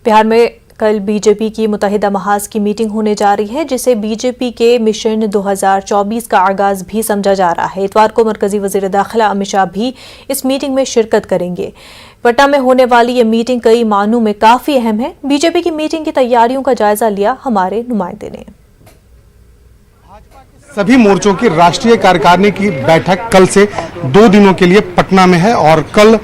बिहार में कल बीजेपी की मुत्तहिदा महाज की मीटिंग होने जा रही है, जिसे बीजेपी के मिशन 2024 का आगाज भी समझा जा रहा है। इतवार को मरकजी वज़ीर दाखिला अमित शाह भी इस मीटिंग में शिरकत करेंगे। पटना में होने वाली ये मीटिंग कई मायनों में काफी अहम है। बीजेपी की मीटिंग की तैयारियों का जायजा लिया हमारे नुमाइंदे ने। सभी मोर्चों की राष्ट्रीय कार्यकारिणी की बैठक कल से 2 दिनों के लिए पटना में है और कल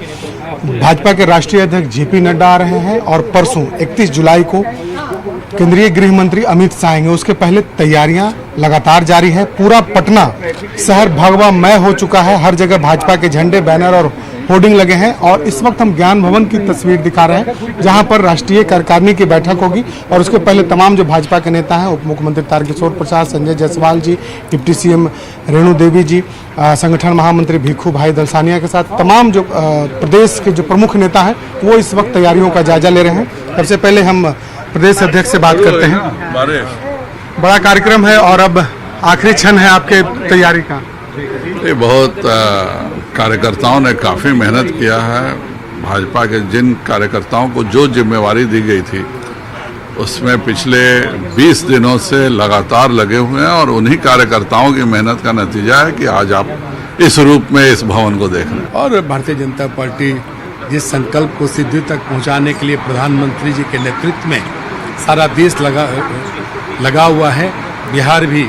भाजपा के राष्ट्रीय अध्यक्ष जेपी नड्डा आ रहे हैं और परसों 31 जुलाई को केंद्रीय गृह मंत्री अमित शाह आएंगे। उसके पहले तैयारियां लगातार जारी है। पूरा पटना शहर भगवामय हो चुका है। हर जगह भाजपा के झंडे, बैनर और होर्डिंग लगे हैं और इस वक्त हम ज्ञान भवन की तस्वीर दिखा रहे हैं, जहां पर राष्ट्रीय कार्यकारिणी की बैठक होगी और उसके पहले तमाम जो भाजपा के नेता हैं, उप मुख्यमंत्री तारकिशोर प्रसाद, संजय जायसवाल जी, डिप्टी सीएम रेणु देवी जी, संगठन महामंत्री भिखू भाई दलसानिया के साथ तमाम जो प्रदेश के जो प्रमुख नेता हैं वो इस वक्त तैयारियों का जायजा ले रहे हैं। सबसे पहले हम प्रदेश अध्यक्ष से बात करते हैं। बड़ा कार्यक्रम है और अब आखिरी क्षण है आपके तैयारी का। ये बहुत कार्यकर्ताओं ने काफ़ी मेहनत किया है। भाजपा के जिन कार्यकर्ताओं को जो जिम्मेवारी दी गई थी उसमें पिछले 20 दिनों से लगातार लगे हुए हैं और उन्हीं कार्यकर्ताओं की मेहनत का नतीजा है कि आज आप इस रूप में इस भवन को देख रहे हैं। और भारतीय जनता पार्टी जिस संकल्प को सिद्धि तक पहुंचाने के लिए प्रधानमंत्री जी के नेतृत्व में सारा देश लगा हुआ है, बिहार भी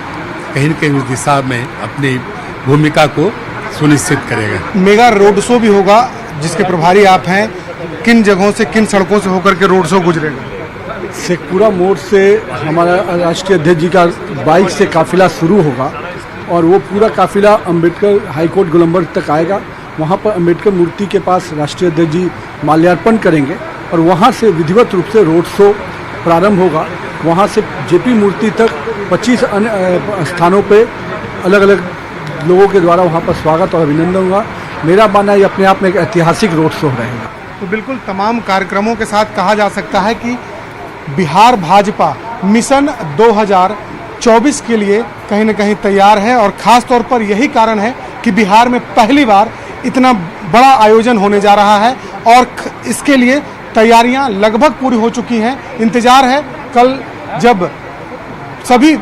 कहीं न कहीं उस दिशा में अपनी भूमिका को सुनिश्चित करेगा। मेगा रोड शो भी होगा जिसके प्रभारी आप हैं। किन जगहों से, किन सड़कों से होकर के रोड शो गुजरेगा? शेखपुरा मोड़ से हमारा राष्ट्रीय अध्यक्ष जी का बाइक से काफिला शुरू होगा और वो पूरा काफिला अंबेडकर हाईकोर्ट गोलंबर तक आएगा। वहाँ पर अंबेडकर मूर्ति के पास राष्ट्रीय अध्यक्ष जी माल्यार्पण करेंगे और वहाँ से विधिवत रूप से रोड शो प्रारंभ होगा। वहाँ से जेपी मूर्ति तक 25 अन्य स्थानों पे अलग अलग लोगों के द्वारा वहाँ पर स्वागत और अभिनंदन होगा। मेरा मानना है अपने आप में एक ऐतिहासिक रोड शो रहेगा। तो बिल्कुल तमाम कार्यक्रमों के साथ कहा जा सकता है कि बिहार भाजपा मिशन 2024 के लिए कहीं न कहीं तैयार है और ख़ास तौर पर यही कारण है कि बिहार में पहली बार इतना बड़ा आयोजन होने जा रहा है और इसके लिए तैयारियां लगभग पूरी हो चुकी हैं। इंतजार है कल जब सभी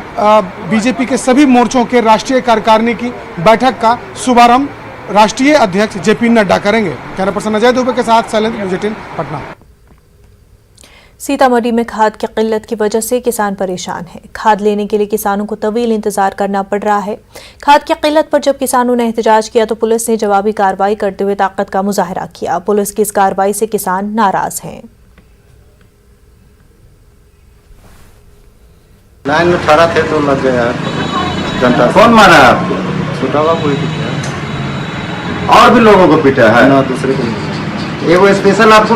बीजेपी के सभी मोर्चों के राष्ट्रीय कार्यकारिणी की बैठक का शुभारंभ राष्ट्रीय अध्यक्ष जेपी नड्डा करेंगे। कैमरा पर्सन अजय दुबे के साथ शैलेंद्र, न्यूज़ 18 पटना। सीतामढ़ी में खाद की किल्लत की वजह से किसान परेशान हैं। खाद लेने के लिए किसानों को तवील इंतजार करना पड़ रहा है। खाद की किल्लत पर जब किसानों ने एहतजाज किया तो पुलिस ने जवाबी कार्रवाई करते हुए ताकत का मुजाहरा किया। पुलिस की इस कार्रवाई से किसान नाराज हैं। लाइन में खड़ा थे तो लग गया घंटा। कौन मारा है आपको? छोटा हुआ कोई पीटा और भी लोगों को पीटा है ना, दूसरे को। ये वो स्पेशल आपको